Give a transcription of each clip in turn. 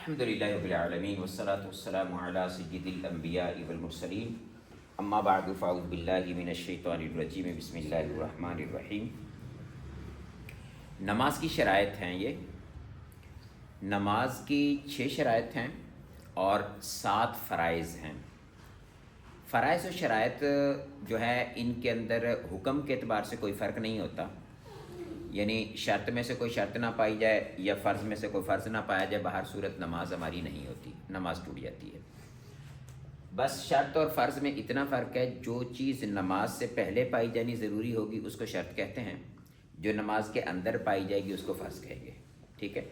الحمدللہ رب العالمین والصلاة والسلام علی سید الانبیاء والمرسلین اما بعد فاعوذ باللہ من الشیطان الرجیم بسم اللہ الرحمن الرحیم۔ نماز کی شرائط ہیں، یہ نماز کی 6 شرائط ہیں اور 7 فرائض ہیں۔ فرائض و شرائط جو ہے ان کے اندر حکم کے اعتبار سے کوئی فرق نہیں ہوتا، یعنی شرط میں سے کوئی شرط نہ پائی جائے یا فرض میں سے کوئی فرض نہ پایا جائے، بہر صورت نماز ہماری نہیں ہوتی، نماز ٹوٹ جاتی ہے۔ بس شرط اور فرض میں اتنا فرق ہے، جو چیز نماز سے پہلے پائی جانی ضروری ہوگی اس کو شرط کہتے ہیں، جو نماز کے اندر پائی جائے گی اس کو فرض کہیں گے، ٹھیک ہے۔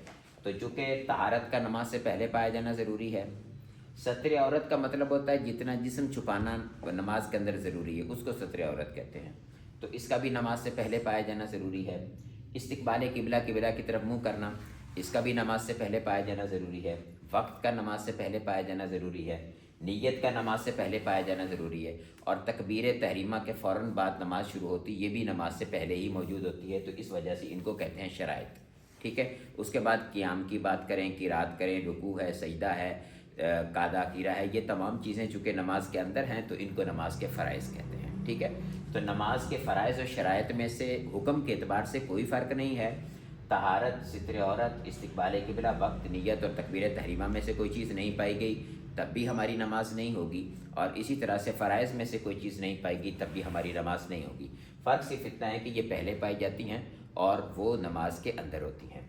تو چونکہ طہارت کا نماز سے پہلے پایا جانا ضروری ہے، ستر عورت کا مطلب ہوتا ہے جتنا جسم چھپانا نماز کے اندر ضروری ہے اس کو ستر عورت کہتے ہیں، تو اس کا بھی نماز سے پہلے پایا جانا ضروری ہے۔ استقبال قبلہ کی طرف منہ کرنا، اس کا بھی نماز سے پہلے پایا جانا ضروری ہے۔ وقت کا نماز سے پہلے پایا جانا ضروری ہے۔ نیت کا نماز سے پہلے پایا جانا ضروری ہے، اور تکبیر تحریمہ کے فوراً بعد نماز شروع ہوتی، یہ بھی نماز سے پہلے ہی موجود ہوتی ہے، تو اس وجہ سے ان کو کہتے ہیں شرائط، ٹھیک ہے۔ اس کے بعد قیام کی بات کریں، قرات کریں، رکوع ہے، سجدہ ہے، قعدہ کیرا ہے، یہ تمام چیزیں چونکہ نماز کے اندر ہیں تو ان کو نماز کے فرائض کہتے ہیں، ٹھیک ہے۔ تو نماز کے فرائض و شرائط میں سے حکم کے اعتبار سے کوئی فرق نہیں ہے۔ طہارت، ستر عورت، استقبال قبلہ، وقت، نیت اور تکبیر تحریمہ میں سے کوئی چیز نہیں پائی گئی تب بھی ہماری نماز نہیں ہوگی، اور اسی طرح سے فرائض میں سے کوئی چیز نہیں پائی گئی تب بھی ہماری نماز نہیں ہوگی۔ فرق صرف اتنا ہے کہ یہ پہلے پائی جاتی ہیں اور وہ نماز کے اندر ہوتی ہیں۔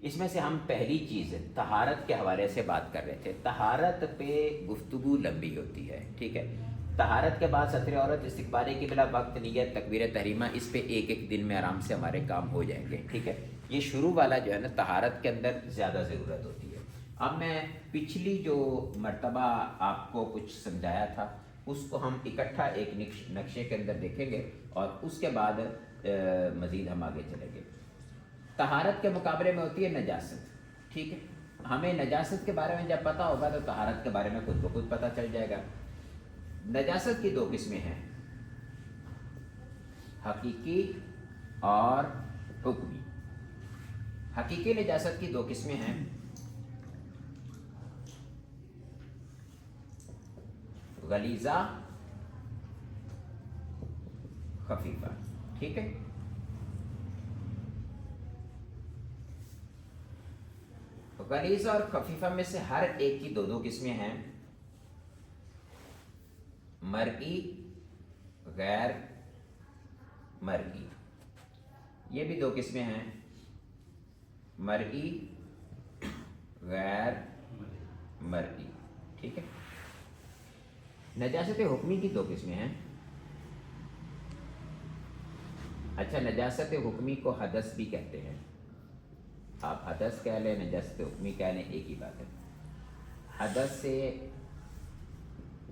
اس میں سے ہم پہلی چیز طہارت کے حوالے سے بات کر رہے تھے۔ طہارت پہ گفتگو لمبی ہوتی ہے، ٹھیک ہے۔ طہارت کے بعد ستر عورت، استقبال قبلہ، وقت، نیت، تکبیر تحریمہ، اس پہ ایک دن میں آرام سے ہمارے کام ہو جائیں گے، ٹھیک ہے۔ یہ شروع والا جو ہے نا طہارت کے اندر زیادہ ضرورت ہوتی ہے۔ اب میں پچھلی جو مرتبہ آپ کو کچھ سمجھایا تھا اس کو ہم اکٹھا ایک نقشے کے اندر دیکھیں گے اور اس کے بعد مزید ہم آگے چلیں گے۔ طہارت کے مقابلے میں ہوتی ہے نجاست، ٹھیک ہے۔ ہمیں نجاست کے بارے میں جب پتہ ہوگا تو طہارت کے بارے میں خود بخود پتہ چل جائے گا۔ نجاست کی 2 قسمیں ہیں، حقیقی اور حکمی۔ حقیقی نجاست کی 2 قسمیں ہیں، غلیظہ، خفیفہ، ٹھیک ہے۔ غلیظہ اور خفیفہ میں سے ہر ایک کی 2 قسمیں ہیں، مرئی، غیر مرئی۔ یہ بھی 2 قسمیں ہیں، مرئی، غیر مرئی، ٹھیک ہے۔ نجاست حکمی کی 2 قسمیں ہیں۔ اچھا، نجاست حکمی کو حدث بھی کہتے ہیں، آپ حدث کہہ لیں، نجاست حکمی کہہ لیں، ایک ہی بات ہے۔ حدث سے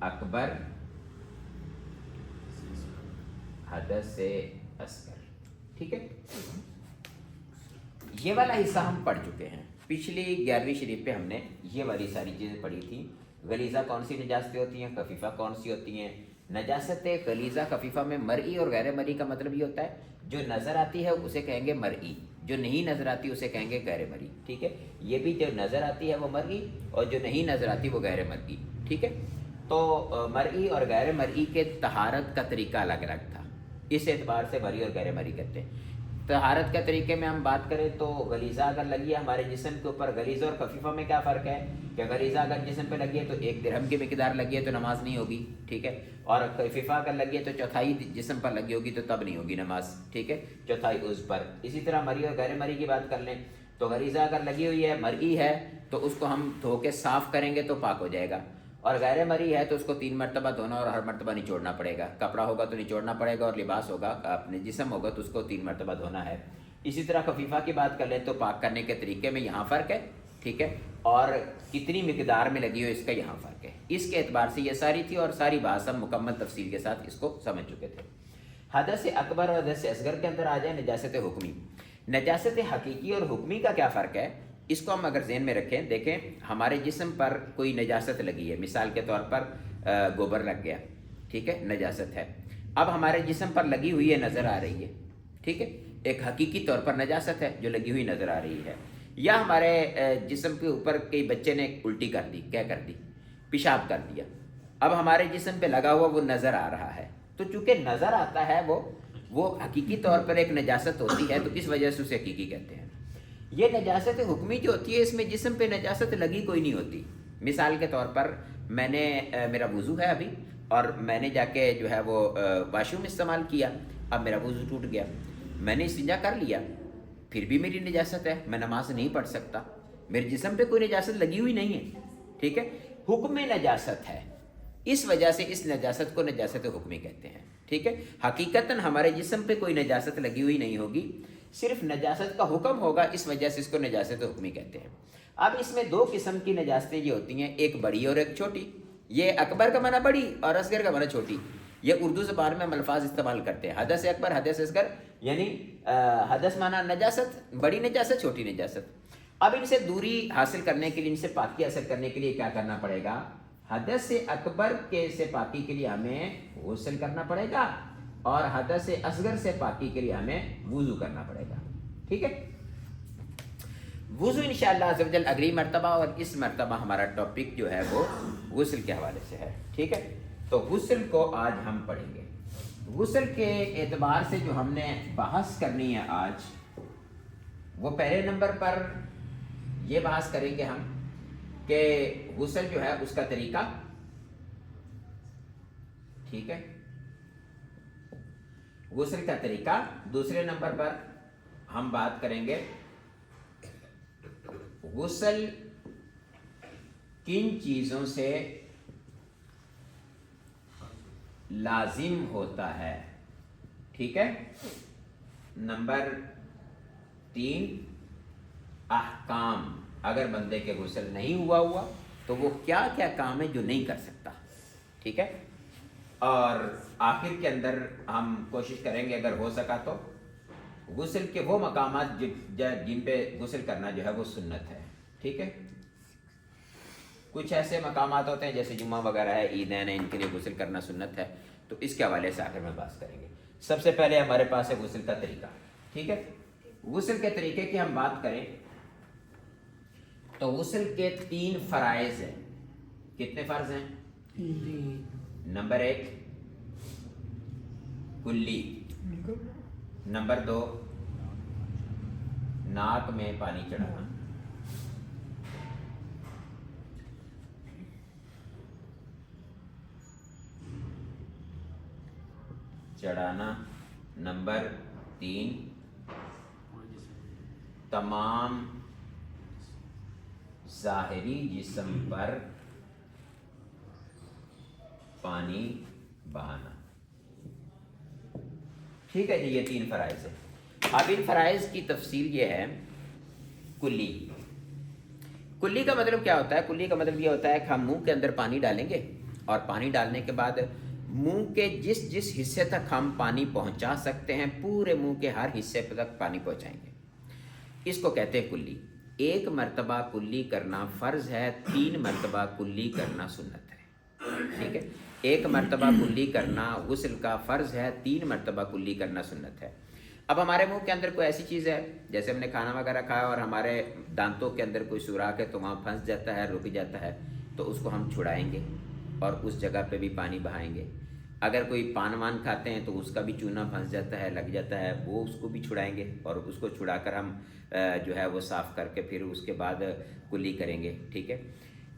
اکبر، حدث سے اصغر، ٹھیک ہے۔ یہ والا حصہ ہم پڑھ چکے ہیں، پچھلی 11ویں شریف پہ ہم نے یہ والی ساری چیزیں پڑھی تھیں۔ غلیظہ کون سی نجاستیں ہوتی ہیں، خفیفہ کون سی ہوتی ہیں۔ نجاست غلیظہ خفیفہ میں مرئی اور غیر مرئی کا مطلب یہ ہوتا ہے جو نظر آتی ہے اسے کہیں گے مرئی، جو نہیں نظر آتی اسے کہیں گے غیر مرئی، ٹھیک ہے۔ یہ بھی جو نظر آتی ہے وہ مرئی اور جو نہیں نظر آتی وہ غیر مرئی، ٹھیک ہے۔ تو مرئی اور غیر مرئی کے طہارت کا طریقہ الگ الگ تھا، اس اعتبار سے مرئی اور غیر مرئی کرتے ہیں۔ طہارت کے طریقے میں ہم بات کریں تو غلیظہ اگر لگی ہے ہمارے جسم کے اوپر، غلیظہ اور خفیفہ میں کیا فرق ہے کہ غلیظہ اگر جسم پہ لگی ہے تو 1 درہم کی مقدار لگی ہے تو نماز نہیں ہوگی، ٹھیک ہے، اور خفیفہ اگر لگی ہے تو چوتھائی جسم پر لگی ہوگی تو تب نہیں ہوگی نماز، ٹھیک ہے، چوتھائی عضو پر۔ اسی طرح مرئی اور غیر مرئی کی بات کر لیں تو غلیظہ اگر لگی ہوئی ہے، مرئی ہے، تو اس کو ہم دھو کے صاف کریں گے تو پاک ہو جائے گا، اور غیر مرئی ہے تو اس کو 3 مرتبہ دھونا اور ہر مرتبہ نچوڑنا پڑے گا۔ کپڑا ہوگا تو نچوڑنا پڑے گا، اور لباس ہوگا اپنے جسم ہوگا تو اس کو 3 مرتبہ دھونا ہے۔ اسی طرح خفیفہ کی بات کر لیں تو پاک کرنے کے طریقے میں یہاں فرق ہے، ٹھیک ہے، اور کتنی مقدار میں لگی ہو اس کا یہاں فرق ہے۔ اس کے اعتبار سے یہ ساری تھی، اور ساری بات ہم مکمل تفصیل کے ساتھ اس کو سمجھ چکے تھے۔ حدث اکبر اور حدث اصغر کے اندر آ جائے نجاست حکمی۔ نجاست حقیقی اور حکمی کا کیا فرق ہے، اس کو ہم اگر ذہن میں رکھیں، دیکھیں ہمارے جسم پر کوئی نجاست لگی ہے، مثال کے طور پر گوبر لگ گیا، ٹھیک ہے، نجاست ہے، اب ہمارے جسم پر لگی ہوئی ہے، نظر آ رہی ہے، ٹھیک ہے، ایک حقیقی طور پر نجاست ہے جو لگی ہوئی نظر آ رہی ہے۔ या हमारे जिस्म के ऊपर कई बच्चे ने उल्टी कर दी, क्या कर दी, पेशाब कर दिया, अब हमारे जिस्म पे लगा हुआ वो नज़र आ रहा है, तो चूँकि नज़र आता है वो हकीकी तौर पर एक नजासत होती है, तो इस वजह से उसे हकीकी कहते हैं। ये नजासत हुक्मी जो होती है, इसमें जिस्म पे नजासत लगी कोई नहीं होती। मिसाल के तौर पर मैंने मेरा वज़ू है अभी, और मैंने जाके जो है वो वाशरूम इस्तेमाल किया, अब मेरा वज़ू टूट गया, मैंने इस्तिंजा कर लिया, फिर भी मेरी नजासत है, मैं नमाज नहीं पढ़ सकता, मेरे जिस्म पे कोई नजासत लगी हुई नहीं है, ठीक है, हुक्म नजासत है, इस वजह से इस नजासत को नजासत हुक्मी कहते हैं, ठीक है। हकीकतन हमारे जिस्म पे कोई नजासत लगी हुई नहीं होगी, सिर्फ नजासत का हुक्म होगा, इस वजह से इसको नजासत हुक्मी कहते हैं। अब इसमें दो किस्म की नजासतें ये होती हैं, एक बड़ी और एक छोटी। ये अकबर का माना बड़ी और असगर का माना छोटी। ये उर्दू ज़बान में हम अल्फाज इस्तेमाल करते हैं, हदस अकबर, हदस असगर, यानी हदस माना नजासत, बड़ी नजासत, छोटी नजासत। अब इनसे दूरी हासिल करने के लिए, इनसे पाकी हासिल करने के लिए क्या करना पड़ेगा, हदस से अकबर के से पाकी के लिए हमें गुस्ल करना पड़ेगा, और हदस से असगर से पाकी के लिए हमें वुज़ू करना पड़ेगा, ठीक है। वुज़ू इंशाअल्लाह अज़्ज़ व जल अगली मरतबा, और इस मरतबा हमारा टॉपिक जो है वो गुस्ल के हवाले से है, ठीक है। तो गुस्ल को आज हम पढ़ेंगे। गुस्ल के एतबार से जो हमने बहस करनी है आज, वो पहले नंबर पर ये बहस करेंगे हम कि गुस्ल जो है उसका तरीका, ठीक है, गुस्ल का तरीका। दूसरे नंबर पर हम बात करेंगे गुस्ल किन चीज़ों से लाजिम होता है, ठीक है। नंबर 3 अहकाम, अगर बंदे के गुस्ल नहीं हुआ तो वो क्या क्या काम है जो नहीं कर सकता, ठीक है। और आखिर के अंदर हम कोशिश करेंगे अगर हो सका तो गुस्ल के वो मकामात जिन पे गुस्ल करना जो है वो सुन्नत है, ठीक है। कुछ ऐसे मकामात होते हैं जैसे जुम्मा वगैरह है, ईदैन है, इनके लिए गुस्ल करना सुन्नत है, तो इसके हवाले से आखिर में बात करेंगे। सबसे पहले हमारे पास है गुस्ल का तरीका, ठीक है। गुस्ल के तरीके की हम बात करें तो गुस्ल के 3 फ़राइज़ हैं। कितने फ़र्ज हैं? नंबर 1 कुल्ली, नंबर 2 नाक में पानी चढ़ाना, नंबर 3 तमाम ज़ाहिरी जिस्म पर पानी बहाना, ठीक है जी। ये 3 फ़राइज़ है। अब इन फ़राइज़ की तफसील ये है। कुल्ली, कुल्ली का मतलब क्या होता है? कुल्ली का मतलब ये होता है कि हम मुंह के अंदर पानी डालेंगे, और पानी डालने के बाद मुंह के जिस जिस हिस्से तक हम पानी पहुंचा सकते हैं, पूरे मुंह के हर हिस्से तक पानी पहुंचाएंगे, इसको कहते हैं कुल्ली। 1 मरतबा कुल्ली करना फ़र्ज़ है, 3 मरतबा कुल्ली करना सुन्नत है, ठीक है। 1 मरतबा कुल्ली करना गुस्ल का फ़र्ज़ है, 3 मरतबा कुल्ली करना सुन्नत है। अब हमारे मुंह के अंदर कोई ऐसी चीज़ है, जैसे हमने खाना वगैरह खाया और हमारे दांतों के अंदर कोई सुराख है, तो वहाँ फंस जाता है, रुक जाता है, तो उसको हम छुड़ाएंगे और उस जगह पे भी पानी बहाएंगे। अगर कोई पान वान खाते हैं तो उसका भी चूना फंस जाता है, लग जाता है, वो उसको भी छुड़ाएंगे, और उसको छुड़ाकर हम जो है वो साफ़ करके फिर उसके बाद कुल्ली करेंगे, ठीक है।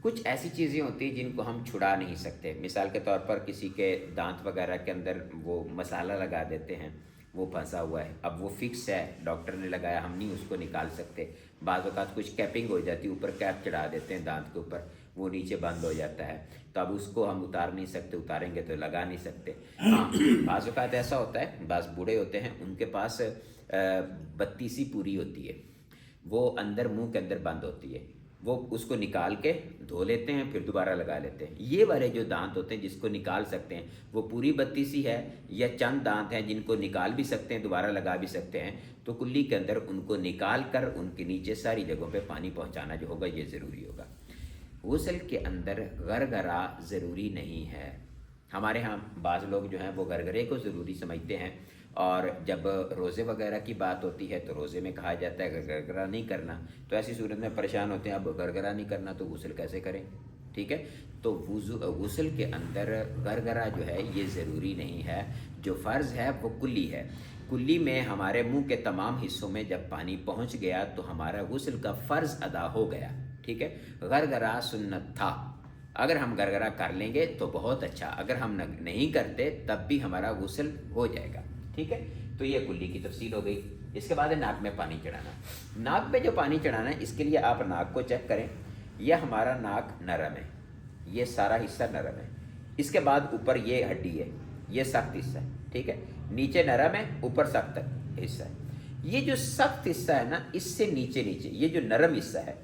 कुछ ऐसी चीज़ें होती हैं जिनको हम छुड़ा नहीं सकते। मिसाल के तौर पर किसी के दांत वगैरह के अंदर वो मसाला लगा देते हैं, वो फंसा हुआ है, अब वो फिक्स है, डॉक्टर ने लगाया, हम नहीं उसको निकाल सकते। बाज़ औक़ात कुछ कैपिंग हो जाती है, ऊपर कैप चढ़ा देते हैं दांत के ऊपर, वो नीचे बंद हो जाता है, तो अब उसको हम उतार नहीं सकते, उतारेंगे तो लगा नहीं सकते। हाँ, बाज़ औक़ात ऐसा होता है, बाज़ बूढ़े होते हैं, उनके पास बत्ती सी पूरी होती है, वो अंदर मुंह के अंदर बंद होती है, वो उसको निकाल के धो लेते हैं, फिर दोबारा लगा लेते हैं। ये वाले जो दांत होते हैं जिसको निकाल सकते हैं, वो पूरी बत्ती सी है, या चंद दांत हैं जिनको निकाल भी सकते हैं, दोबारा लगा भी सकते हैं, तो कुल्ली के अंदर उनको निकाल कर उनके नीचे सारी जगहों पे पानी पहुंचाना जो होगा ये ज़रूरी होगा। गुस्ल के अंदर गरगरा ज़रूरी नहीं है। हमारे यहाँ बाज़ लोग जो हैं वो गरगरे को ज़रूरी समझते हैं, और जब रोज़े वगैरह की बात होती है तो रोज़े में कहा जाता है गरगरा नहीं करना, तो ऐसी सूरत में परेशान होते हैं, अब गरगरा नहीं करना तो गुस्ल कैसे करें, ठीक है। तो गुस्ल के अंदर गरगरा जो है ये ज़रूरी नहीं है, जो फ़र्ज़ है वो कुल्ली है। कुल्ली में हमारे मुंह के तमाम हिस्सों में जब पानी पहुंच गया तो हमारा गुस्ल का फ़र्ज़ अदा हो गया, ठीक है। गरगरा सुन्नत था, अगर हम गरगरा कर लेंगे तो बहुत अच्छा, अगर हम नहीं करते तब भी हमारा गुस्ल हो जाएगा, ठीक है। तो ये कुल्ली की तफसील हो गई। इसके बाद है नाक में पानी चढ़ाना। नाक में जो पानी चढ़ाना है इसके लिए आप नाक को चेक करें, यह हमारा नाक नरम है, ये सारा हिस्सा नरम है। इसके बाद ऊपर ये हड्डी है, ये सख्त हिस्सा है, ठीक है। नीचे नरम है, ऊपर सख्त हिस्सा है। ये जो सख्त हिस्सा है ना, इससे नीचे नीचे ये जो नरम हिस्सा है,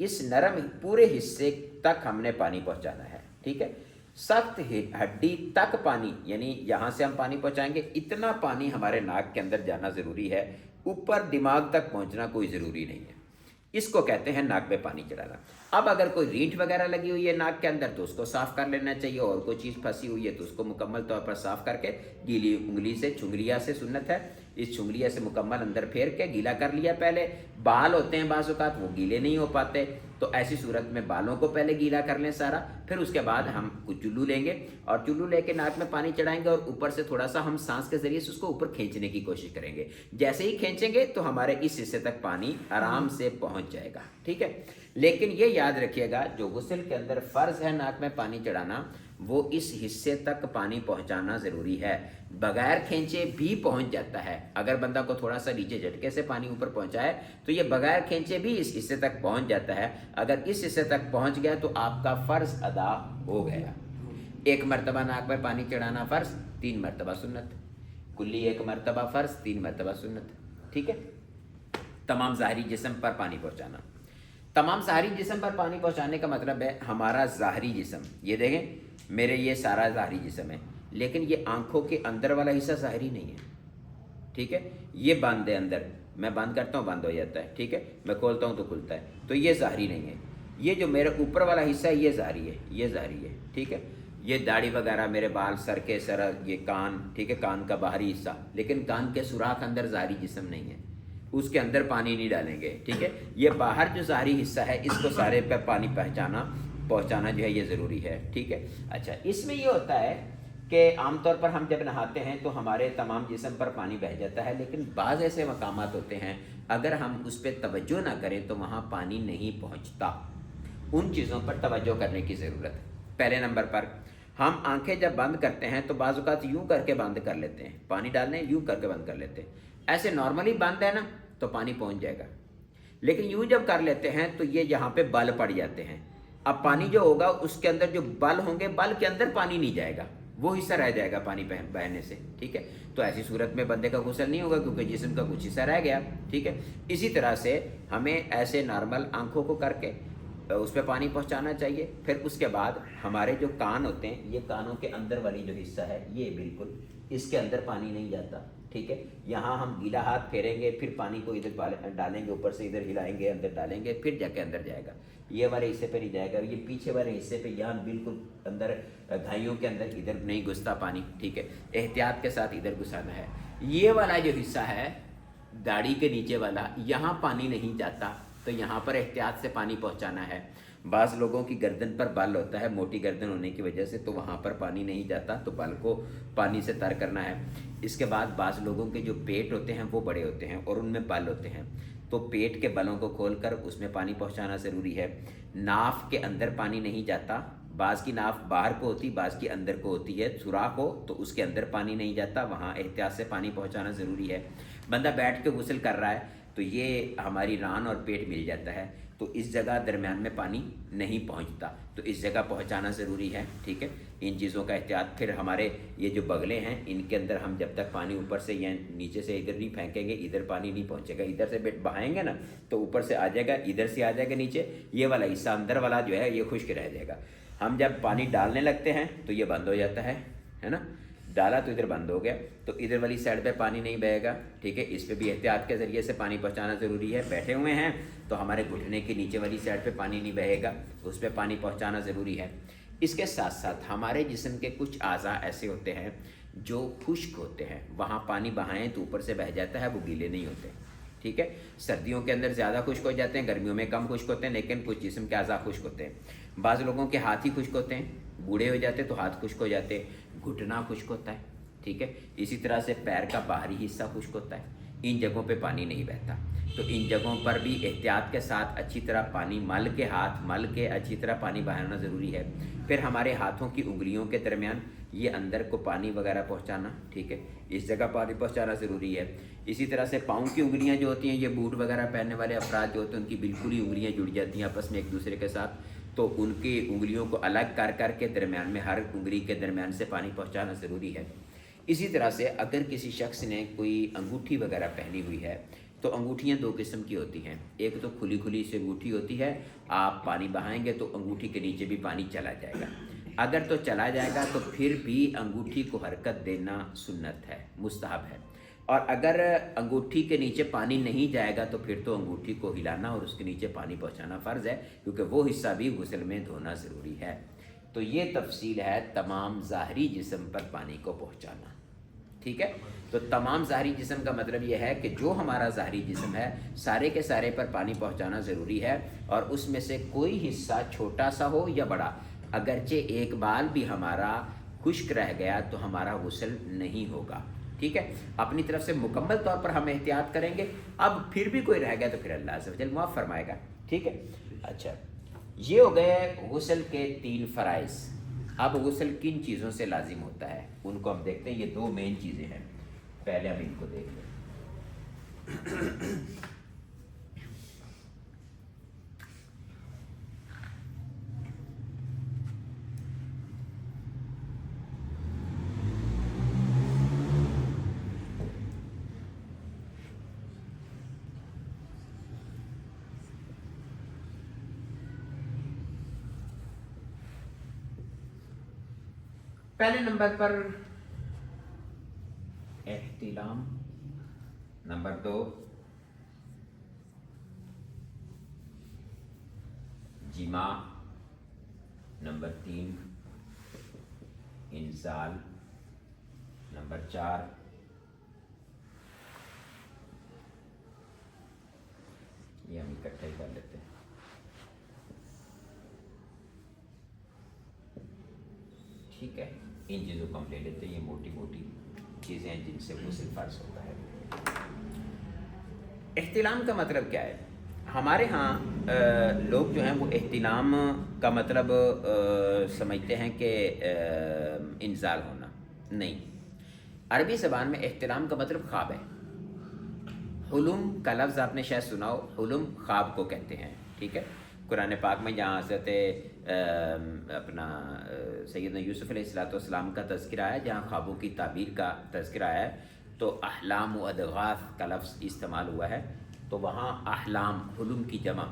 इस नरम पूरे हिस्से तक हमने पानी पहुंचाना है, ठीक है। सख्त हड्डी तक पानी, यानी यहाँ से हम पानी पहुंचाएंगे, इतना पानी हमारे नाक के अंदर जाना ज़रूरी है, ऊपर दिमाग तक पहुंचना कोई ज़रूरी नहीं है। इसको कहते हैं नाक में पानी चढ़ाना। अब अगर कोई रींठ वगैरह लगी हुई है नाक के अंदर तो उसको साफ़ कर लेना चाहिए, और कोई चीज़ फंसी हुई है तो उसको मुकम्मल तौर पर साफ़ करके गीली उंगली से, चुंगलिया से सुन्नत है, इस चुंगलिया से मुकम्मल अंदर फेर के गीला कर लिया। पहले बाल होते हैं बाज़ औक़ात वो गीले नहीं हो पाते, तो ऐसी सूरत में बालों को पहले गीला कर लें सारा, फिर उसके बाद हम कुछ चुल्लू लेंगे और चुल्लू लेके नाक में पानी चढ़ाएंगे और ऊपर से थोड़ा सा हम सांस के ज़रिए से उसको ऊपर खींचने की कोशिश करेंगे। जैसे ही खींचेंगे तो हमारे इस हिस्से तक पानी आराम से पहुंच जाएगा, ठीक है। लेकिन ये याद रखिएगा, जो गुस्ल के अंदर फ़र्ज़ है नाक में पानी चढ़ाना, वो इस हिस्से तक पानी पहुंचाना ज़रूरी है। बगैर खींचे भी पहुंच जाता है, अगर बंदा को थोड़ा सा नीचे झटके से पानी ऊपर पहुंचाए तो ये बगैर खींचे भी इस हिस्से तक पहुंच जाता है। अगर इस हिस्से तक पहुंच गया तो आपका फ़र्ज़ अदा हो गया। 1 मरतबा नाक में पानी चढ़ाना फ़र्ज़, 3 मरतबा सुन्नत। कुल्ली 1 मरतबा फ़र्ज़, 3 मरतबा सुन्नत, ठीक है। तमाम ज़ाहरी जिस्म पर पानी पहुँचाना। तमाम ज़ाहरी जिस्म पर पानी पहुँचाने का मतलब है हमारा ज़ाहरी जिस्म, ये देखें मेरे ये सारा ज़ाहरी जिस्म है, लेकिन ये आंखों के अंदर वाला हिस्सा ज़ाहरी नहीं है, ठीक है। ये बंद है अंदर, मैं बंद करता हूँ बंद हो जाता है, ठीक है, मैं खोलता हूँ तो खुलता है, तो ये ज़ाहरी नहीं है। ये जो मेरे ऊपर वाला हिस्सा है ये ज़ाहरी है, ये ज़ाहरी है, ठीक है। ये दाढ़ी वगैरह, मेरे बाल, सर के सर, ये कान, ठीक है, कान का बाहरी हिस्सा, लेकिन कान के सुराख अंदर ज़ाहरी जिस्म नहीं है, उसके अंदर पानी नहीं डालेंगे, ठीक है। ये बाहर जो ज़ाहरी हिस्सा है इसको सारे पर पानी पहुँचाना जो है ये ज़रूरी है, ठीक है। अच्छा, इसमें ये होता है कि आमतौर पर हम जब नहाते हैं तो हमारे तमाम जिस्म पर पानी बह जाता है, लेकिन बाज़ ऐसे मकामात होते हैं अगर हम उस पर तवज्जो ना करें तो वहाँ पानी नहीं पहुँचता। उन चीज़ों पर तवज्जो करने की ज़रूरत है। पहले नंबर पर हम आंखें जब बंद करते हैं तो बाज़ औक़ात यूँ करके बंद कर लेते हैं, पानी डालने यूँ करके बंद कर लेते हैं। ऐसे नॉर्मली बंद है ना तो पानी पहुँच जाएगा, लेकिन यूँ जब कर लेते हैं तो ये यहाँ पे बल पड़ जाते हैं। अब पानी जो होगा उसके अंदर जो बल होंगे, बल के अंदर पानी नहीं जाएगा, वो हिस्सा रह जाएगा पानी बहने से, ठीक है। तो ऐसी सूरत में बंदे का गुस्ल नहीं होगा क्योंकि जिस्म का कुछ हिस्सा रह गया, ठीक है। इसी तरह से हमें ऐसे नॉर्मल आंखों को करके उस पर पानी पहुंचाना चाहिए। फिर उसके बाद हमारे जो कान होते हैं, ये कानों के अंदर वाली जो हिस्सा है ये बिल्कुल इसके अंदर पानी नहीं जाता, ठीक है। यहाँ हम गीला हाथ फेरेंगे, फिर पानी को इधर डालेंगे, ऊपर से इधर हिलाएंगे, अंदर डालेंगे, फिर जाके अंदर जाएगा। ये वाले हिस्से पे नहीं जाएगा, ये पीछे वाले हिस्से पे यहाँ बिल्कुल अंदर घाइयों के अंदर इधर नहीं घुसता पानी, ठीक है। एहतियात के साथ इधर घुसाना है। ये वाला जो हिस्सा है दाढ़ी के नीचे वाला, यहाँ पानी नहीं जाता, तो यहाँ पर एहतियात से पानी पहुँचाना है। बाज़ लोगों की गर्दन पर बाल होता है, मोटी गर्दन होने की वजह से, तो वहाँ पर पानी नहीं जाता, तो बाल को पानी से तर करना है। इसके बाद बाज़ लोगों के जो पेट होते हैं वो बड़े होते हैं और उनमें बाल होते हैं, तो पेट के बालों को खोलकर उसमें पानी पहुँचाना ज़रूरी है। नाफ के अंदर पानी नहीं जाता, बाज़ की नाफ बाहर को होती, बाज़ की अंदर को होती है, सुराख हो तो उसके अंदर पानी नहीं जाता, वहाँ एहतियात से पानी पहुँचाना ज़रूरी है। बंदा बैठ के गुस्ल कर रहा है तो ये हमारी रान और पेट मिल जाता है, तो इस जगह दरमियान में पानी नहीं पहुंचता, तो इस जगह पहुंचाना ज़रूरी है, ठीक है। इन चीज़ों का एहतियात। फिर हमारे ये जो बगले हैं इनके अंदर हम जब तक पानी ऊपर से या नीचे से इधर नहीं फेंकेंगे, इधर पानी नहीं पहुंचेगा। इधर से बहाएंगे ना तो ऊपर से आ जाएगा, इधर से आ जाएगा नीचे, ये वाला हिस्सा अंदर वाला जो है ये खुश्क रह जाएगा। हम जब पानी डालने लगते हैं तो ये बंद हो जाता है ना, डाला तो इधर बंद हो गया, तो इधर वाली साइड पे पानी नहीं बहेगा, ठीक है। इस पे भी एहतियात के ज़रिए से पानी पहुंचाना ज़रूरी है। बैठे हुए हैं तो हमारे घुटने के नीचे वाली साइड पे पानी नहीं बहेगा, उस पे पानी पहुंचाना ज़रूरी है। इसके साथ साथ हमारे जिस्म के कुछ आज़ा ऐसे होते हैं जो खुश्क होते हैं, वहाँ पानी बहाएं तो ऊपर से बह जाता है, वो गीले नहीं होते, ठीक है। सर्दियों के अंदर ज़्यादा खुश्क हो जाते हैं, गर्मियों में कम खुश्क होते हैं, लेकिन कुछ जिस्म के अज़ा खुश्क होते हैं। बाज़ लोगों के हाथ ही खुश्क होते हैं, बूढ़े हो जाते हैं तो हाथ खुश्क हो जाते हैं, घुटना खुश्क होता है, ठीक है। इसी तरह से पैर का बाहरी हिस्सा खुश्क होता है, इन जगहों पे पानी नहीं बहता। तो इन जगहों पर भी एहतियात के साथ अच्छी तरह पानी मल के, हाथ मल के अच्छी तरह पानी बहाना ज़रूरी है। फिर हमारे हाथों की उंगलियों के दरमियान ये अंदर को पानी वगैरह पहुंचाना, ठीक है, इस जगह पानी पहुंचाना ज़रूरी है। इसी तरह से पाँव की उंगलियां जो होती हैं, ये बूट वगैरह पहनने वाले अफराद जो होते हैं, उनकी बिल्कुल ही उंगलियां जुड़ जाती हैं आपस में एक दूसरे के साथ, तो उनकी उंगलियों को अलग कर कर के दरमियान में, हर उंगली के दरमियान से पानी पहुँचाना ज़रूरी है। इसी तरह से अगर किसी शख्स ने कोई अंगूठी वगैरह पहनी हुई है, तो अंगूठियाँ दो किस्म की होती हैं। एक तो खुली खुली सी अंगूठी होती है, आप पानी बहाएंगे तो अंगूठी के नीचे भी पानी चला जाएगा। अगर तो चला जाएगा तो फिर भी अंगूठी को हरकत देना सुन्नत है, मुस्तहब है। और अगर अंगूठी के नीचे पानी नहीं जाएगा तो फिर तो अंगूठी को हिलाना और उसके नीचे पानी पहुँचाना फ़र्ज़ है, क्योंकि वो हिस्सा भी गुस्ल में धोना ज़रूरी है। तो ये तफसील है तमाम ज़ाहरी जिस्म पर पानी को पहुँचाना, ठीक है। तो तमाम ज़ाहरी जिस्म का मतलब यह है कि जो हमारा ज़ाहरी जिस्म है, सारे के सारे पर पानी पहुंचाना ज़रूरी है। और उसमें से कोई हिस्सा छोटा सा हो या बड़ा, अगरचे एक बाल भी हमारा खुश्क रह गया तो हमारा गुस्ल नहीं होगा, ठीक है। अपनी तरफ से मुकम्मल तौर पर हम एहतियात करेंगे। अब फिर भी कोई रह गया तो फिर अल्लाह अज़्ज़ व जल माफ़ फरमाएगा, ठीक है। अच्छा, ये हो गए गुस्ल के 3 फ़राइज़। अब गुस्ल किन चीज़ों से लाजिम होता है उनको हम देखते हैं। ये 2 मेन चीज़ें हैं, पहले हम इनको देख लें। पहले नंबर पर एहतिलाम, नंबर 2 जिमा, नंबर 3 इंजाल, नंबर 4 ये हम इकट्ठा ही कर लेते हैं। ठीक है, इन चीज़ों को हम ले लेते हैं। ये मोटी मोटी चीज़ें हैं जिनसे गुस्ल फ़र्ज होता है। एहतिलाम का मतलब क्या है? हमारे यहाँ लोग जो हैं वो एहतिलाम का मतलब समझते हैं कि इंजाल होना। नहीं, अरबी ज़बान में एहतिलाम का मतलब ख्वाब है। हुलुम का लफ्ज़ आपने शायद सुना हो, हुलुम ख्वाब को कहते हैं, ठीक है। कुरान पाक में जहाँ हज़रत अपना सैयदना यूसुफ़ अलैहिस्सलाम का तज़किरा है, जहाँ ख्वाबों की ताबीर का तज़किरा है, तो अहलाम व अदगाफ़ का लफ्ज़ इस्तेमाल हुआ है। तो वहाँ अहलाम, हुलुम की जमा,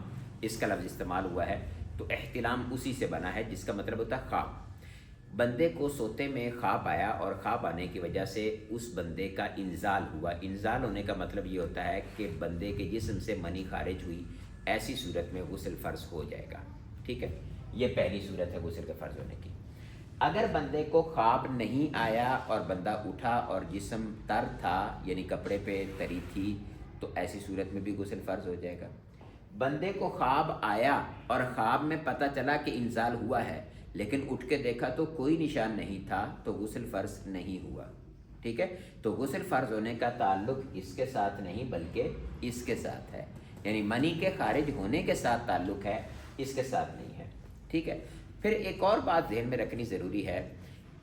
इसका लफ्ज़ इस्तेमाल हुआ है। तो एहतिलाम उसी से बना है, जिसका मतलब होता है ख्वाब। बंदे को सोते में ख्वाब आया और ख्वाब आने की वजह से उस बंदे का इंजाल हुआ। इंजाल होने का मतलब ये होता है कि बंदे के जिस्म से मनी खारिज हुई, ऐसी सूरत में गुस्ल फ़र्ज हो जाएगा, ठीक है। ये पहली सूरत है गुस्ल के फ़र्ज होने की। अगर बंदे को ख्वाब नहीं आया और बंदा उठा और जिस्म तर था, यानी कपड़े पे तरी थी, तो ऐसी सूरत में भी गुस्ल फ़र्ज हो जाएगा। बंदे को ख्वाब आया और ख्वाब में पता चला कि इंजाल हुआ है, लेकिन उठ के देखा तो कोई निशान नहीं था, तो गुस्ल फ़र्ज नहीं हुआ, ठीक है। तो गुस्ल फ़र्ज होने का ताल्लुक़ इसके साथ नहीं बल्कि इसके साथ है, यानी मनी के खारिज होने के साथ ताल्लुक़ है, इसके साथ नहीं है, ठीक है। फिर एक और बात ध्यान में रखनी ज़रूरी है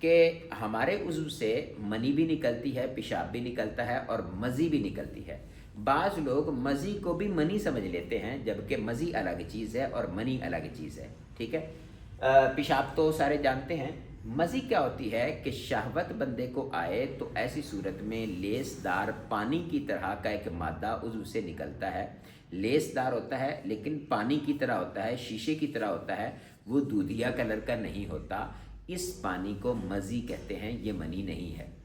कि हमारे उज़्व से मनी भी निकलती है, पेशाब भी निकलता है और मज़ी भी निकलती है। बाज़ लोग मज़ी को भी मनी समझ लेते हैं, जबकि मज़ी अलग चीज़ है और मनी अलग चीज़ है, ठीक है। पेशाब तो सारे जानते हैं। मज़ी क्या होती है कि शहवत बंदे को आए तो ऐसी सूरत में लेसदार पानी की तरह का एक मादा उज़्व से निकलता है। लेसदार होता है लेकिन पानी की तरह होता है, शीशे की तरह होता है, वो दूधिया कलर का नहीं होता। इस पानी को मज़ी कहते हैं, ये मनी नहीं है।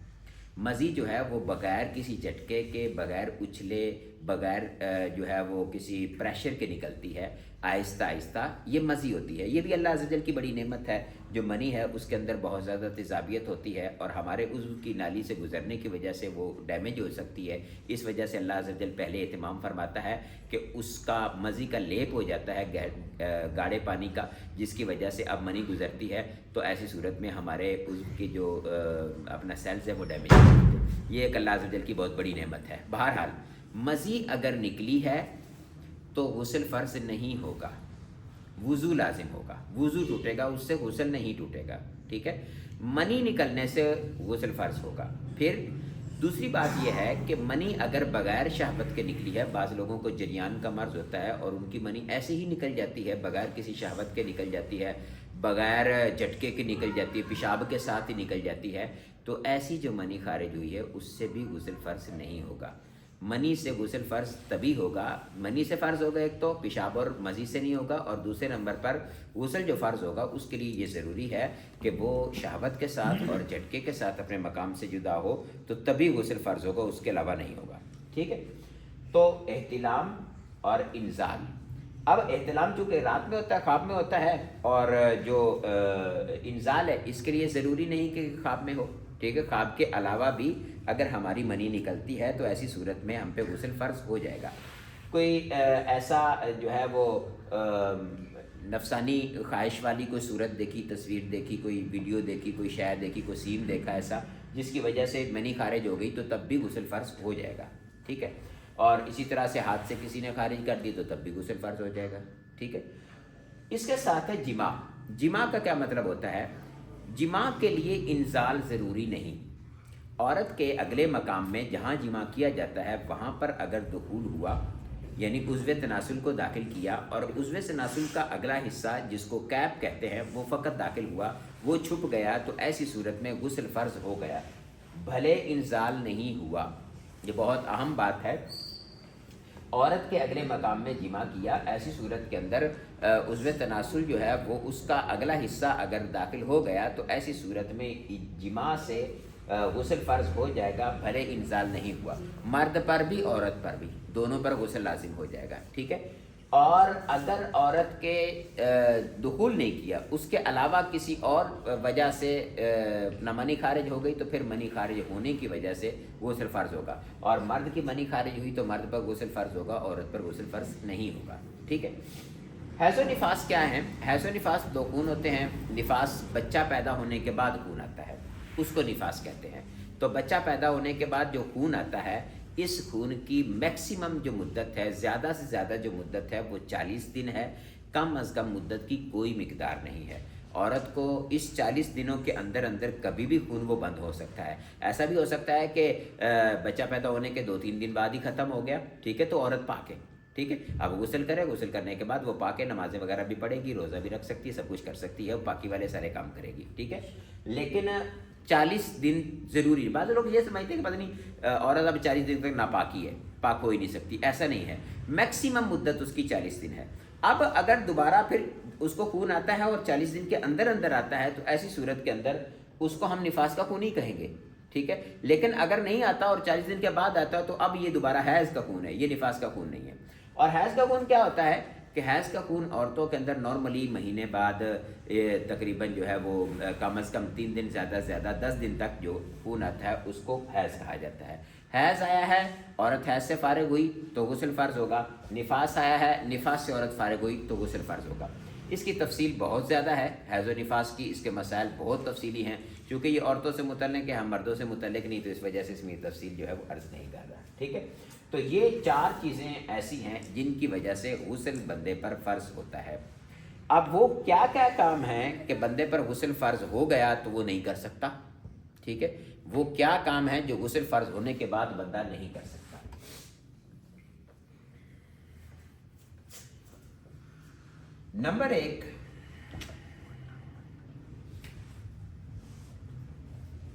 मज़ी जो है वो बग़ैर किसी झटके के, बग़ैर उछले, बगैर जो है वो किसी प्रेशर के निकलती है, आहिस्ता आहिस्ता, ये मज़ी होती है। ये भी अल्लाह अज़्ज़ व जल की बड़ी नेमत है। जो मनी है उसके अंदर बहुत ज़्यादा तेज़ाबियत होती है और हमारे उज़्व की नाली से गुज़रने की वजह से वो डैमेज हो सकती है। इस वजह से अल्लाह अज़्ज़ व जल पहले एहतमाम फरमाता है कि उसका मज़ी का लेप हो जाता है गाढ़े पानी का, जिसकी वजह से अब मनी गुज़रती है तो ऐसी सूरत में हमारे उज़्व की जो अपना सेल्स है वो डैमेज हो सकते हैं। ये एक अल्लाह अज़्ज़ व जल की बहुत बड़ी नेमत है। बहरहाल मज़ी अगर निकली है तो गुस्ल फ़र्ज़ नहीं होगा, वुज़ू लाजिम होगा। वुज़ू टूटेगा, उससे गुस्ल नहीं टूटेगा। ठीक है, मनी निकलने से गुस्ल फ़र्ज़ होगा। फिर दूसरी बात यह है कि मनी अगर बग़ैर शहवत के निकली है, बाज़ लोगों को जरियान का मर्ज़ होता है और उनकी मनी ऐसे ही निकल जाती है, बग़ैर किसी शहवत के निकल जाती है, बग़ैर झटके के निकल जाती है, पेशाब के साथ ही निकल जाती है, तो ऐसी जो मनी खारिज हुई है उससे भी गुस्ल फ़र्ज़ नहीं होगा। मनी से गुस्ल फ़र्ज़ तभी होगा, मनी से फ़र्ज़ होगा एक तो, पेशाब और मज़ी से नहीं होगा, और दूसरे नंबर पर गुस्ल जो फ़र्ज़ होगा उसके लिए ये ज़रूरी है कि वो शहवत के साथ और झटके के साथ अपने मकाम से जुदा हो, तो तभी गुस्ल फ़र्ज़ होगा, उसके अलावा नहीं होगा। ठीक है, तो एहतिलाम और इंज़ाल। अब एहतिलाम चूँकि रात में होता है, ख्वाब में होता है, और जो इंज़ाल है इसके लिए ज़रूरी नहीं कि ख्वाब में हो। ठीक है, ख्वाब के अलावा भी अगर हमारी मनी निकलती है तो ऐसी सूरत में हम पे गुस्ल फ़र्ज़ हो जाएगा। कोई ऐसा जो है वो नफसानी ख्वाहिश वाली कोई सूरत देखी, तस्वीर देखी, कोई वीडियो देखी, कोई शायर देखी, कोई सीन देखा ऐसा जिसकी वजह से मनी खारिज हो गई, तो तब भी गुस्ल फ़र्ज़ हो जाएगा। ठीक है, और इसी तरह से हाथ से किसी ने खारिज कर दी तो तब भी गुस्ल फ़र्ज़ हो जाएगा। ठीक है, इसके साथ है जिमा। जिमा का क्या मतलब होता है? जिमा के लिए इंज़ाल ज़रूरी नहीं। औरत के अगले मकाम में जहाँ जिमा किया जाता है वहाँ पर अगर दुखूल हुआ, यानी उज़्व तनासुल को दाखिल किया, और उज़्व तनासुल का अगला हिस्सा जिसको कैप कहते हैं वो फ़कत दाखिल हुआ, वो छुप गया, तो ऐसी सूरत में गुस्ल फ़र्ज़ हो गया, भले इंज़ाल नहीं हुआ। ये बहुत अहम बात है। औरत के अगले मकाम में जिमा किया, ऐसी सूरत के अंदर उज़्व तनासुल जो है वो उसका अगला हिस्सा अगर दाखिल हो गया तो ऐसी सूरत में जिमा से गुस्ल फ़र्ज़ हो जाएगा, भले इंज़ाल नहीं हुआ। मर्द पर भी औरत पर भी, दोनों पर गुस्ल लाजिम हो जाएगा। ठीक है, और अगर औरत के दुखूल नहीं किया, उसके अलावा किसी और वजह से ना मनी खारिज हो गई, तो फिर मनी खारिज होने की वजह से गुस्ल फ़र्ज़ होगा। और मर्द की मनी खारिज हुई तो मर्द पर गुस्ल फ़र्ज़ होगा, औरत पर गुस्ल फ़र्ज़ नहीं होगा। ठीक है, हैज़ व निफास क्या है? हैज़ व निफास दो खून होते हैं। निफास बच्चा पैदा होने के बाद खून आता है, उसको निफास कहते हैं। तो बच्चा पैदा होने के बाद जो खून आता है, इस खून की मैक्सिमम जो मुद्दत है, ज़्यादा से ज़्यादा जो मुद्दत है वो 40 दिन है। कम अज़ कम मुद्दत की कोई मिकदार नहीं है। औरत को इस 40 दिनों के अंदर अंदर कभी भी खून वो बंद हो सकता है। ऐसा भी हो सकता है कि बच्चा पैदा होने के 2-3 दिन बाद ही ख़त्म हो गया। ठीक है, तो औरत पाके, ठीक है, अब गुस्ल करे, गुस्ल करने के बाद वो पाके नमाज़ें वगैरह भी पढ़ेगी, रोज़ा भी रख सकती है, सब कुछ कर सकती है, बाकी वाले सारे काम करेगी। ठीक है, लेकिन 40 दिन ज़रूरी। बाद लोग ये समझते हैं कि पता नहीं औरत अब 40 दिन तक नापाकी है, पाक हो ही नहीं सकती। ऐसा नहीं है, मैक्सिमम मुद्दत उसकी 40 दिन है। अब अगर दोबारा फिर उसको खून आता है और 40 दिन के अंदर अंदर आता है, तो ऐसी सूरत के अंदर उसको हम निफास का खून ही कहेंगे। ठीक है, लेकिन अगर नहीं आता और 40 दिन के बाद आता है, तो अब ये दोबारा हैज़ का खून है, ये निफास का खून नहीं है। और हैज़ का खून क्या होता है कि हैज़ का खून औरतों के अंदर नॉर्मली महीने बाद तकरीबन जो है वो कम अज़ कम 3 दिन, ज़्यादा से ज़्यादा 10 दिन तक जो खून आता है उसको हैज़ कहा जाता है। हैज़ आया है, औरत हैज़ से फारिग हुई तो गुस्ल फ़र्ज़ होगा। निफास आया है, निफास से औरत फारिग हुई तो गुस्ल फ़र्ज़ होगा। इसकी तफसील बहुत ज़्यादा है हैज़ व निफास की, इसके मसाइल बहुत तफसीली हैं। चूँकि ये औरतों से मुतल्लिक़ है, हम मर्दों से मुतल्लिक़ नहीं, तो इस वजह से इसमें तफसील जो है वो अर्ज़ नहीं कर रहा। ठीक है, तो ये 4 चीज़ें ऐसी हैं जिनकी वजह से गुस्ल बंदे पर फ़र्ज़ होता है। अब वो क्या क्या काम है कि बंदे पर गुस्ल फ़र्ज़ हो गया तो वो नहीं कर सकता। ठीक है, वो क्या काम है जो गुस्ल फ़र्ज़ होने के बाद बंदा नहीं कर सकता? नंबर 1,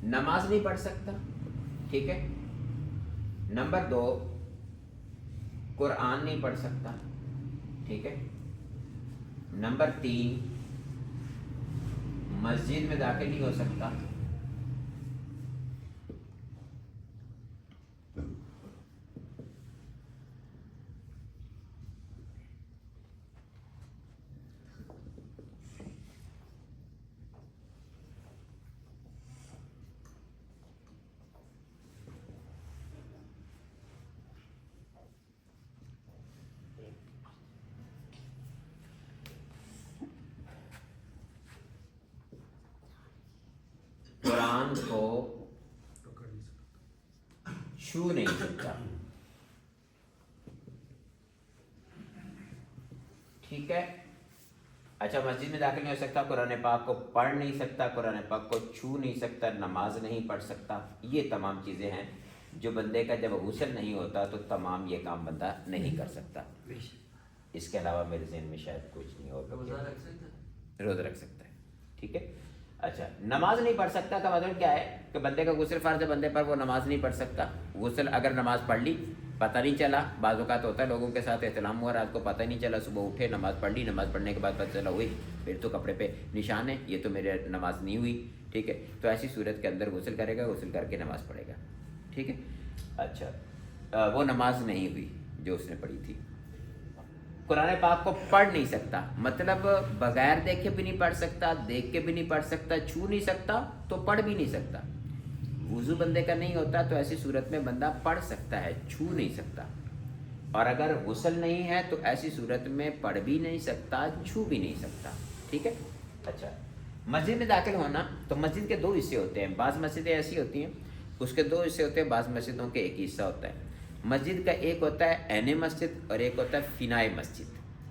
नमाज नहीं पढ़ सकता। ठीक है, नंबर 2, कुरान नहीं पढ़ सकता। ठीक है, नंबर 3, मस्जिद में दाखिल नहीं हो सकता। को छू नहीं सकता, ठीक है। अच्छा, मस्जिद में दाखिल नहीं हो सकता, कुरान पाक को पढ़ नहीं सकता, कुरान पाक को छू नहीं सकता, नमाज नहीं पढ़ सकता। ये तमाम चीज़ें हैं जो बंदे का जब गुस्ल नहीं होता तो तमाम ये काम बंदा नहीं कर सकता। इसके अलावा मेरे ज़हन में शायद कुछ नहीं होगा। रोज़ा रख सकता है, ठीक है। अच्छा, नमाज नहीं पढ़ सकता का मतलब क्या है कि बंदे का गुस्ल फ़र्ज़ है, बंदे पर वो नमाज नहीं पढ़ सकता। गुस्ल अगर नमाज पढ़ ली, पता नहीं चला, बाज़ औक़ात होता है लोगों के साथ एहतलाम हुआ, रात को पता ही नहीं चला, सुबह उठे नमाज़ पढ़ ली, नमाज़ पढ़ने के बाद पता चला हुई फिर तो कपड़े पे निशान है, ये तो मेरे नमाज नहीं हुई, ठीक है। तो ऐसी सूरत के अंदर गुस्ल करेगा, गुस्ल करके नमाज़ पढ़ेगा, ठीक है। अच्छा, वो नमाज नहीं हुई जो उसने पढ़ी थी। कुरान पाक को पढ़ नहीं सकता, मतलब बगैर देखे भी नहीं पढ़ सकता, देख के भी नहीं पढ़ सकता, छू नहीं सकता तो पढ़ भी नहीं सकता। वुज़ू बंदे का नहीं होता तो ऐसी सूरत में बंदा पढ़ सकता है, छू नहीं सकता। और अगर गुस्ल नहीं है तो ऐसी सूरत में पढ़ भी नहीं सकता, छू भी नहीं सकता, ठीक है। अच्छा, मस्जिद में दाखिल होना, तो मस्जिद के दो हिस्से होते हैं। बाज़ मस्जिदें ऐसी होती हैं उसके दो हिस्से होते हैं, बाज़ मस्जिदों के एक ही हिस्सा होता है। मस्जिद का एक होता है ऐने मस्जिद और एक होता है फ़िनाए मस्जिद,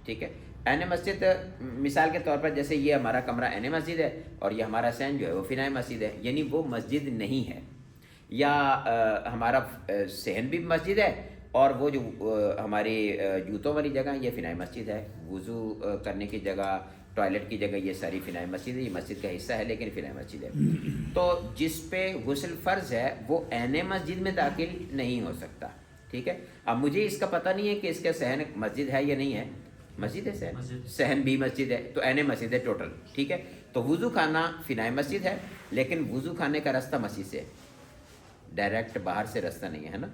ठीक है। ऐने मस्जिद मिसाल के तौर पर जैसे ये हमारा कमरा ऐने मस्जिद है और ये हमारा सहन जो है वो फ़िनाए मस्जिद है, यानी वो मस्जिद नहीं है। या हमारा सहन भी मस्जिद है और वो जो हमारी जूतों वाली जगह ये फ़िनाए मस्जिद है। वुज़ू करने की जगह, टॉयलेट की जगह, ये सारी फ़िनाए मस्जिद है, ये मस्जिद का हिस्सा है लेकिन फ़िनाए मस्जिद है। तो जिस पे गुस्ल फ़र्ज़ है वो ऐने मस्जिद में दाखिल नहीं हो सकता, ठीक है। अब मुझे इसका पता नहीं है कि इसका सहन मस्जिद है या नहीं है। मस्जिद है, सहन भी मस्जिद है, तो ऐने मस्जिद है टोटल, ठीक है। तो वुज़ू खाना फ़िनाए मस्जिद है लेकिन वुज़ू खाने का रास्ता मस्जिद से, डायरेक्ट बाहर से रास्ता नहीं है ना,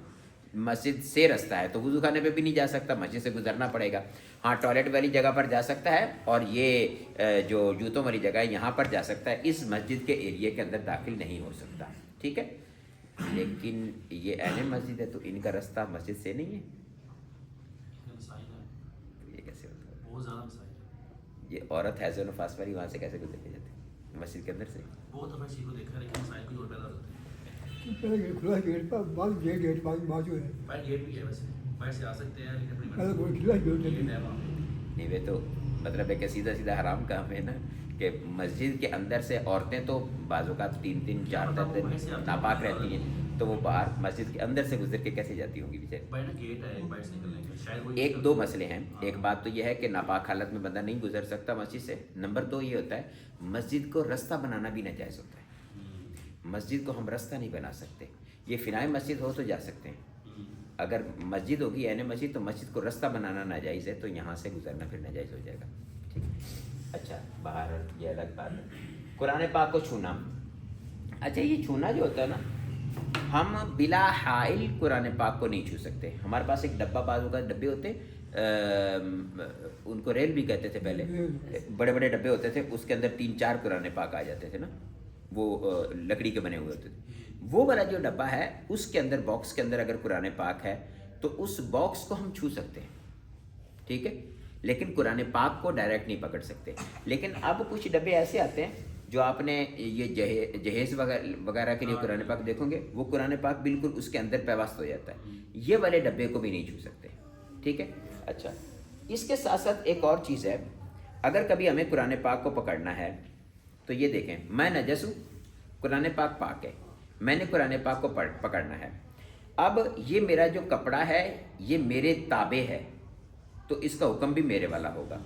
मस्जिद से रास्ता है। तो वुज़ू खाने पे भी नहीं जा सकता, मस्जिद से गुजरना पड़ेगा। हाँ, टॉयलेट वाली जगह पर जा सकता है और ये जो जूतों वाली जगह है यहाँ पर जा सकता है। इस मस्जिद के एरिए के अंदर दाखिल नहीं हो सकता, ठीक है। लेकिन ये ऐने मस्जिद है तो इनका रास्ता मस्जिद से नहीं है, ये कैसे होता है? बहुत ज़्यादा मसाइल है। ये औरत है जो नफास वाली, वहाँ से कैसे गुजर के जाते मस्जिद के अंदर से? बहुत दफ़ा चीज़ को देखा है लेकिन मसाइल कोई और पैदा होते हैं। पहले खुला गेट पर बाद ये गेट बाजू है, बाहर गेट भी है, वैसे बाहर से आ सकते हैं लेकिन अपनी पहले कोई खुला गेट गेट नहीं है वहाँ पे। नहीं, वे तो मतलब है कि सीधा सीधा हराम काम है ना कि मस्जिद के अंदर से औरतें तो बाजू का 3-3, 4 दिन नापाक रहती हैं, तो वो बाहर मस्जिद के अंदर से गुजर के कैसे जाती होंगी बेचारी? बाहर ना गेट है बाहर से निकलने का, शायद वो एक दो मसले हैं। एक बात तो यह है कि नापाक हालत में बंदा नहीं गुजर सकता मस्जिद से। नंबर 2 ये होता है मस्जिद को रास्ता बनाना भी नाजायज़ होता है। मस्जिद को हम रास्ता नहीं बना सकते। ये फ़िनाए मस्जिद हो तो जा सकते हैं, अगर मस्जिद होगी यानी मस्जिद, तो मस्जिद को रास्ता बनाना नाजायज़ है, तो यहाँ से गुजरना फिर नाजायज़ हो जाएगा, ठीक है। अच्छा, बाहर ये अलग बात है। कुरान पाक को छूना, अच्छा ये छूना जो होता है ना, हम बिला हाइल कुरान पाक को नहीं छू सकते। हमारे पास एक डब्बा, बाजू का डब्बे होते, उनको रेल भी कहते थे पहले, बड़े बड़े डब्बे होते थे, उसके अंदर 3-4 कुरान पाक आ जाते थे ना, वो लकड़ी के बने हुए होते थे। वो वाला जो डब्बा है उसके अंदर, बॉक्स के अंदर अगर कुरान पाक है तो उस बॉक्स को हम छू सकते हैं, ठीक है, लेकिन कुरान पाक को डायरेक्ट नहीं पकड़ सकते। लेकिन अब कुछ डब्बे ऐसे आते हैं जो आपने ये जहेज़ वगैरह के लिए कुरान पाक देखोगे, वो कुरान पाक बिल्कुल उसके अंदर पेवस्त हो जाता है। ये वाले डब्बे को भी नहीं छू सकते, ठीक है। अच्छा, इसके साथ साथ एक और चीज़ है, अगर कभी हमें कुरान पाक को पकड़ना है तो ये देखें, मैं नजस हूँ, कुरान पाक पाक है, मैंने कुरान पाक को पकड़ना है। अब ये मेरा जो कपड़ा है ये मेरे ताबे है, तो इसका हुक्म भी मेरे वाला होगा,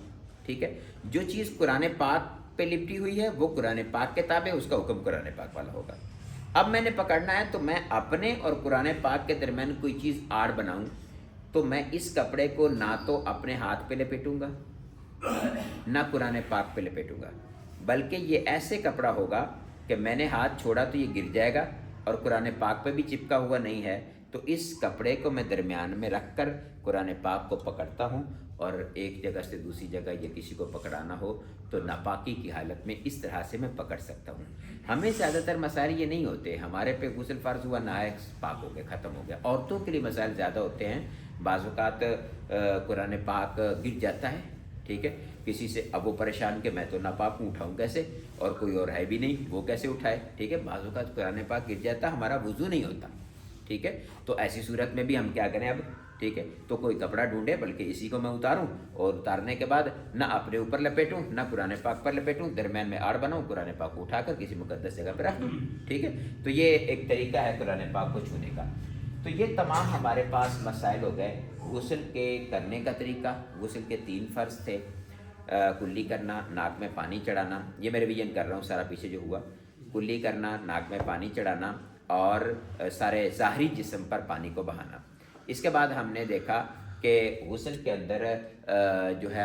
ठीक है। जो चीज़ कुरान पाक पे लिपटी हुई है वो कुरान पाक के ताबे, उसका हुक्म कुरान पाक वाला होगा। अब मैंने पकड़ना है तो मैं अपने और कुरान पाक के दरमियान कोई चीज़ आड़ बनाऊं, तो मैं इस कपड़े को ना तो अपने हाथ पे लपेटूंगा ना कुरान पाक पे लपेटूंगा, बल्कि ये ऐसे कपड़ा होगा कि मैंने हाथ छोड़ा तो ये गिर जाएगा और कुरान पाक पे भी चिपका हुआ नहीं है, तो इस कपड़े को मैं दरमियान में रख कर कुरान पाक को पकड़ता हूँ, और एक जगह से दूसरी जगह ये किसी को पकड़ाना हो तो नापाकी की हालत में इस तरह से मैं पकड़ सकता हूँ। हमें ज़्यादातर मसाइल ये नहीं होते, हमारे पे गुस्ल फ़र्ज़ हुआ, नहाए, पाक हो गया, ख़त्म हो गया। औरतों के लिए मसाइल ज़्यादा होते हैं, बाज़ औक़ात कुरान पाक गिर जाता है, ٹھیک ہے. کسی سے اب وہ پریشان کہ میں تو ناپاک ہوں, اٹھاؤں کیسے, اور کوئی اور ہے بھی نہیں, وہ کیسے اٹھائے, ٹھیک ہے. بعض اوقات قرآن پاک گر جاتا, ہمارا وضو نہیں ہوتا, ٹھیک ہے. تو ایسی صورت میں بھی ہم کیا کریں اب, ٹھیک ہے. تو کوئی کپڑا ڈھونڈے, بلکہ اسی کو میں اتاروں, اور اتارنے کے بعد نہ اپنے اوپر لپیٹوں نہ قرآن پاک پر لپیٹوں, درمیان میں آڑ بناؤں, قرآن پاک کو اٹھا کر کسی مقدس جگہ پہ رکھ دوں, ٹھیک ہے. تو یہ ایک طریقہ ہے قرآن پاک کو چھونے کا. تو یہ تمام ہمارے پاس مسائل ہو گئے. غسل کے کرنے کا طریقہ, غسل کے 3 فرض تھے. کلی کرنا, ناک میں پانی چڑھانا, یہ میں ریویژن کر رہا ہوں سارا پیچھے جو ہوا. کلی کرنا, ناک میں پانی چڑھانا, اور سارے ظاہری جسم پر پانی کو بہانا. اس کے بعد ہم نے دیکھا کہ غسل کے اندر جو ہے